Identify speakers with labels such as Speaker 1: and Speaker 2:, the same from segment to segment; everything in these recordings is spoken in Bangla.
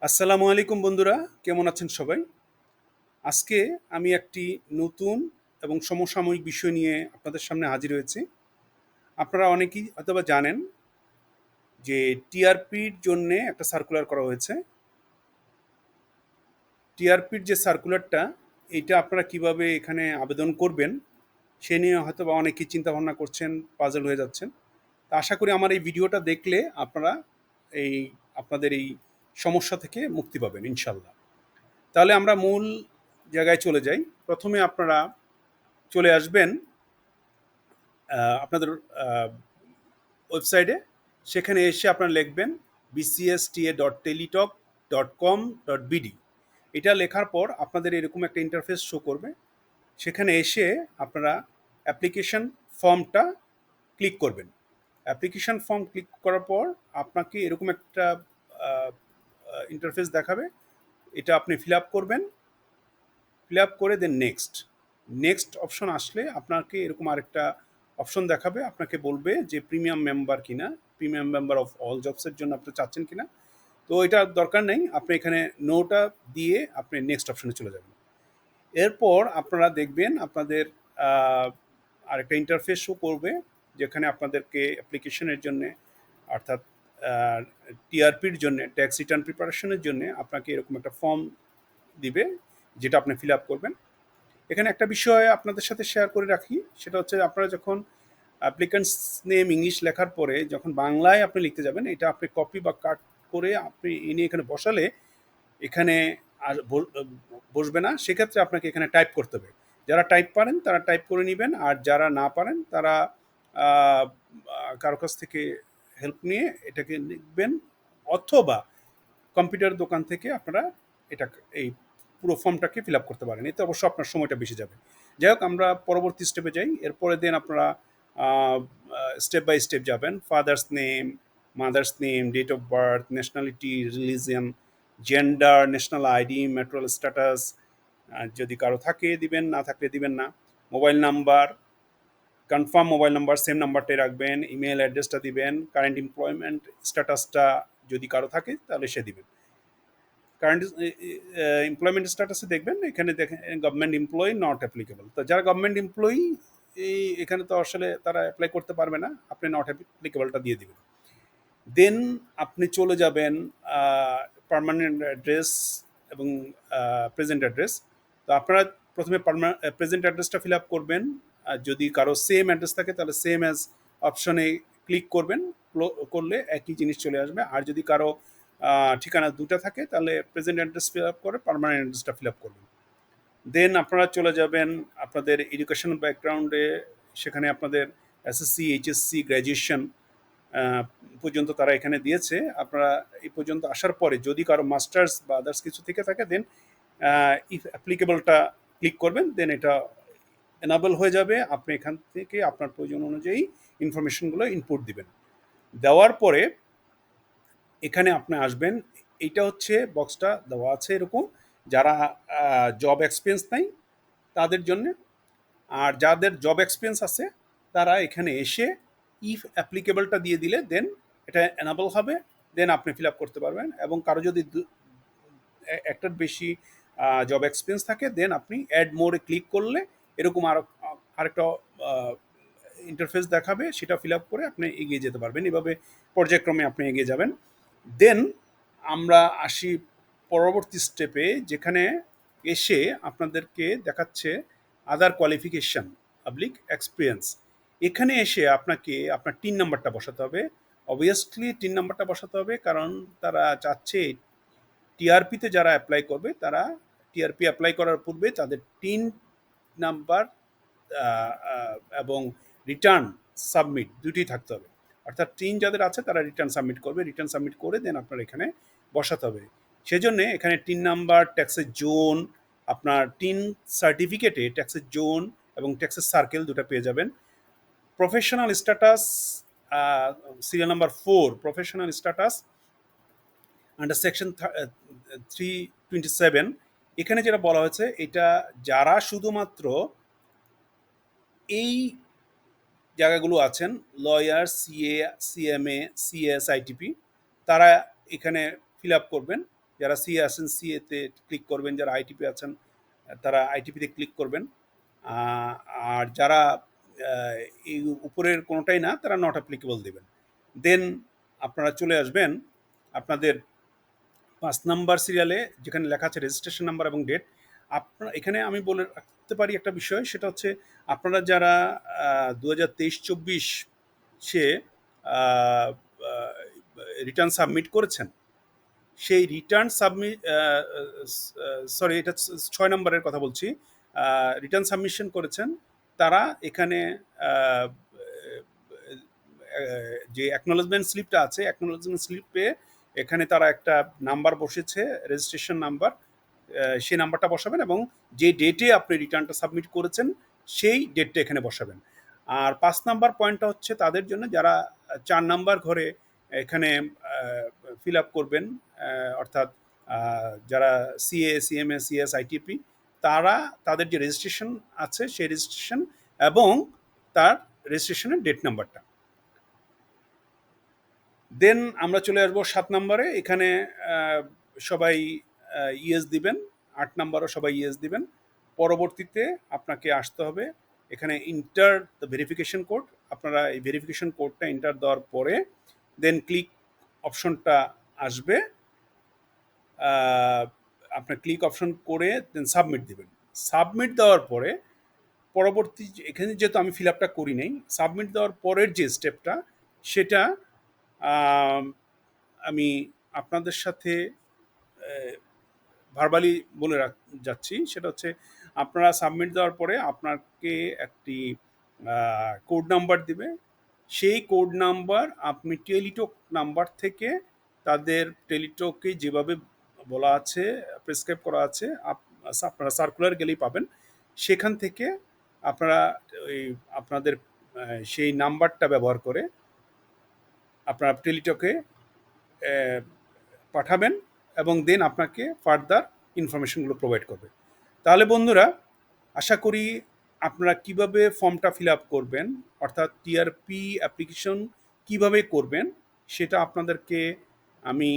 Speaker 1: আসসালামু আলাইকুম বন্ধুরা, কেমন আছেন সবাই? আজকে আমি একটি নতুন এবং সমসাময়িক বিষয় নিয়ে আপনাদের সামনে হাজির হয়েছি। আপনারা অনেকেই হয়তোবা জানেন যে টিআরপির জন্যে একটা সার্কুলার করা হয়েছে। টিআরপির যে সার্কুলারটা, এইটা আপনারা কিভাবে এখানে আবেদন করবেন, সে নিয়ে হয়তোবা অনেকেই চিন্তাভাবনা করছেন, পাজল হয়ে যাচ্ছেন। তা আশা করি আমার এই ভিডিওটা দেখলে আপনারা এই আপনাদের এই সমস্যা থেকে মুক্তি পাবেন ইনশাল্লাহ। তাহলে আমরা মূল জায়গায় চলে যাই। প্রথমে আপনারা চলে আসবেন আপনাদের ওয়েবসাইটে। সেখানে এসে আপনারা লিখবেন bcsta.teletalk.com.bd। এটা লেখার পর আপনাদের এরকম একটা ইন্টারফেস শো করবে। সেখানে এসে আপনারা অ্যাপ্লিকেশন ফর্মটা ক্লিক করবেন। অ্যাপ্লিকেশন ফর্ম ক্লিক করার পর আপনাকে এরকম একটা ইন্টারফেস দেখাবে। এটা আপনি ফিল আপ করবেন। ফিল আপ করে দেন নেক্সট। নেক্সট অপশন আসলে আপনাকে এরকম আরেকটা অপশন দেখাবে। আপনাকে বলবে যে প্রিমিয়াম মেম্বার কিনা, প্রিমিয়াম মেম্বার অফ অল জবসের জন্য আপনি চাচ্ছেন কিনা। তো এটা দরকার নেই, আপনি এখানে নোটা দিয়ে আপনি নেক্সট অপশনে চলে যাবেন। এরপর আপনারা দেখবেন আপনাদের আরেকটা ইন্টারফেস শো করবে, যেখানে আপনাদেরকে অ্যাপ্লিকেশনের জন্য, অর্থাৎ টিআরপির জন্য, ট্যাক্স রিটার্ন প্রিপারেশনের জন্য আপনাকে এরকম একটা ফর্ম দিবে, যেটা আপনি ফিল আপ করবেন। এখানে একটা বিষয় আপনাদের সাথে শেয়ার করে রাখি, সেটা হচ্ছে আপনারা যখন অ্যাপ্লিক্যান্টস নেম ইংলিশ লেখার পরে যখন বাংলায় আপনি লিখতে যাবেন, এটা আপনি কপি বা কাট করে আপনি এনে এখানে বসালে এখানে আর বসবে না। সেক্ষেত্রে আপনাকে এখানে টাইপ করতে হবে। যারা টাইপ পারেন তারা টাইপ করে নেবেন, আর যারা না পারেন তারা আহ, কারো কাছ থেকে হেল্প নিয়ে এটাকে লিখবেন, অথবা কম্পিউটার দোকান থেকে আপনারা এটা এই পুরো ফর্মটাকে ফিল আপ করতে পারেন। এতে অবশ্য আপনার সময়টা বেশি যাবে। যাই হোক, আমরা পরবর্তী স্টেপে যাই। এরপরে দেন আপনারা স্টেপ বাই স্টেপ যাবেন। Father's name, mother's name, date of birth, nationality, religion, gender, national ID, marital status, যদি কারো থাকে দিবেন, না থাকলে দিবেন না। Mobile number, confirm mobile number same নাম্বারটাই রাখবেন। ইমেল অ্যাড্রেসটা দিবেন। কারেন্ট এমপ্লয়মেন্ট স্ট্যাটাসটা যদি কারো থাকে তাহলে সে দিবেন। কারেন্ট এমপ্লয়মেন্ট স্ট্যাটাসে দেখবেন, এখানে দেখেন গভর্নমেন্ট এমপ্লয়ি নট অ্যাপ্লিকেবল। তো যারা গভর্নমেন্ট এমপ্লয়ি, এই এখানে তো আসলে তারা অ্যাপ্লাই করতে পারবে না, আপনি নট অ্যাপ্লিকেবলটা দিয়ে দিবেন। দেন আপনি চলে যাবেন পার্মানেন্ট অ্যাড্রেস এবং প্রেজেন্ট অ্যাড্রেস। তো আপনারা প্রথমে প্রেজেন্ট অ্যাড্রেসটা ফিল আপ করবেন। আর যদি কারো সেম অ্যাড্রেস থাকে তাহলে সেম অ্যাজ অপশনে ক্লিক করবেন। করলে একই জিনিস চলে আসবে। আর যদি কারো ঠিকানা দুটো থাকে তাহলে প্রেজেন্ট অ্যাড্রেস ফিল আপ করে পার্মানেন্ট অ্যাড্রেসটা ফিল আপ করবেন। দেন আপনারা চলে যাবেন আপনাদের এডুকেশন ব্যাকগ্রাউন্ডে। সেখানে আপনাদের এসএসসি, এইচএসসি, গ্র্যাজুয়েশন পর্যন্ত তারা এখানে দিয়েছে। আপনারা এই পর্যন্ত আসার পরে যদি কারো মাস্টার্স বা আদার্স কিছু থেকে থাকে, দেন ইফ অ্যাপ্লিকেবলটা ক্লিক করবেন। দেন এটা এনাবল হয়ে যাবে। আপনি এখান থেকে আপনার প্রয়োজন অনুযায়ী ইনফরমেশনগুলো ইনপুট দিবেন। দেওয়ার পরে এখানে আপনি আসবেন। এইটা হচ্ছে বক্সটা দেওয়া আছে এরকম, যারা জব এক্সপিরিয়েন্স নাই তাদের জন্য। আর যাদের জব এক্সপিরিয়েন্স আছে তারা এখানে এসে ইফ অ্যাপ্লিকেবলটা দিয়ে দিলে দেন এটা এনাবল হবে। দেন আপনি ফিল আপ করতে পারবেন। এবং কারো যদি একটার বেশি জব এক্সপিরিয়েন্স থাকে, দেন আপনি অ্যাড মোরে ক্লিক করলে এরকম আরেকটা ইন্টারফেস দেখাবে, সেটা ফিল আপ করে আপনি এগিয়ে যেতে পারবেন। এভাবে পর্যায়ক্রমে আপনি এগিয়ে যাবেন। দেন আমরা আসি পরবর্তী স্টেপে, যেখানে এসে আপনাদেরকে দেখাচ্ছে আদার কোয়ালিফিকেশন, পাবলিক এক্সপিরিয়েন্স। এখানে এসে আপনাকে আপনার টিন নাম্বারটা বসাতে হবে। অবভিয়াসলি টিন নাম্বারটা বসাতে হবে, কারণ তারা চাচ্ছে টিআরপিতে যারা অ্যাপ্লাই করবে তারা টিআরপি অ্যাপ্লাই করার পূর্বে তাদের টিন নাম্বার এবং রিটার্ন সাবমিট দুটি থাকতে হবে। অর্থাৎ টিন যাদের আছে তারা রিটার্ন সাবমিট করবে। রিটার্ন সাবমিট করে দেন আপনার এখানে বসাতে হবে। সেজন্য এখানে টিন নাম্বার, ট্যাক্সের জোন, আপনার টিন সার্টিফিকেটে ট্যাক্সের জোন এবং ট্যাক্সের সার্কেল দুটো পেয়ে যাবেন। Professional status, serial number 4, professional status under section 327। এখানে যেটা বলা হয়েছে, এটা যারা শুধুমাত্র এই জায়গাগুলো আছেন, lawyer, CA, CMA, CS, ITP, তারা এখানে ফিল আপ করবেন। যারা সিএ আছেন সিএতে ক্লিক করবেন, যারা আইটিপি আছেন তারা আইটিপিতে ক্লিক করবেন। আর যারা এই উপরের কোনোটাই না তারা নট অ্যাপ্লিকেবল দেবেন। দেন আপনারা চলে আসবেন আপনাদের 5 নাম্বার সিরিয়ালে যেখানে লেখা আছে রেজিস্ট্রেশন নাম্বার এবং ডেট। আপনারা এখানে আমি বলে রাখতে পারি একটা বিষয়, সেটা হচ্ছে আপনারা যারা 2023-24 সে রিটার্ন সাবমিট করেছেন, সেই রিটার্ন সাবমিট সরি এটা 6 নম্বরের কথা বলছি, রিটার্ন সাবমিশন করেছেন তারা এখানে আহ, যে অ্যাকনোলেজমেন্ট স্লিপটা আছে অ্যাকনোলেজমেন্ট স্লিপে এখানে তারা একটা নাম্বার বসেছে রেজিস্ট্রেশন নাম্বার, সেই নাম্বারটা বসাবেন এবং যে ডেটে আপনি রিটার্নটা সাবমিট করেছেন সেই ডেটটা এখানে বসাবেন। আর 5 নাম্বার পয়েন্টটা হচ্ছে তাদের জন্য যারা 4 নাম্বার ঘরে এখানে ফিল আপ করবেন, অর্থাৎ যারা সিএ সিএমএ সিএস আইটিপি তারা তাদের যে রেজিস্ট্রেশন আছে সেই রেজিস্ট্রেশন এবং তার রেজিস্ট্রেশনের ডেট নাম্বারটা। দেন আমরা চলে আসবো 7 নম্বরে। এখানে সবাই ইয়েস দিবেন, 8 নাম্বারও সবাই ইয়েস দিবেন। পরবর্তীতে আপনাকে আসতে হবে এখানে ইন্টার দ্য ভেরিফিকেশন কোড। আপনারা এই ভেরিফিকেশন কোডটা এন্টার দেওয়ার পরে দেন ক্লিক অপশনটা আসবে, আপনার ক্লিক অপশন করে দেন সাবমিট দিবেন। সাবমিট দেওয়ার পরে পরবর্তী এখানে যেহেতু আমি ফিল আপটা করি নাই, সাবমিট দেওয়ার পরের যে স্টেপটা সেটা আমি আপনাদের সাথে ভার্বালি বলে যাচ্ছি। সেটা হচ্ছে আপনারা সাবমিট দেওয়ার পরে আপনাকে একটি কোড নাম্বার দিবে। সেই কোড নাম্বার আপনি টেলিটক নাম্বার থেকে তাদের টেলিটকে যেভাবে বলা আছে প্রেসক্রাইব করা আছে আপনারা সার্কুলার গেলেই পাবেন। সেখান থেকে আপনারা ওই আপনাদের সেই নাম্বারটা ব্যবহার করে আপনারা টেলিটকে পাঠাবেন এবং দেন আপনাকে ফার্দার ইনফরমেশনগুলো প্রোভাইড করবে। তাহলে বন্ধুরা আশা করি আপনারা কিভাবে ফর্মটা ফিল আপ করবেন অর্থাৎ টিআরপি অ্যাপ্লিকেশন কিভাবে করবেন সেটা আপনাদেরকে আমি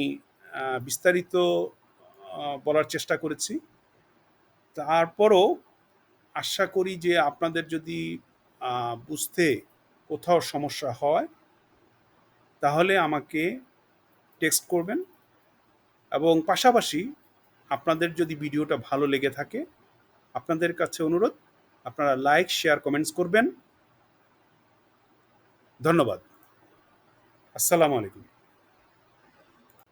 Speaker 1: বিস্তারিত বলার চেষ্টা করেছি। তারপরও আশা করি যে আপনাদের যদি বুঝতে কোথাও সমস্যা হয় তাহলে আমাকে টেক্সট করবেন এবং পাশাপাশি আপনাদের যদি ভিডিওটা ভালো লেগে থাকে আপনাদের কাছে অনুরোধ আপনারা লাইক শেয়ার কমেন্টস করবেন। ধন্যবাদ। আসসালামু আলাইকুম।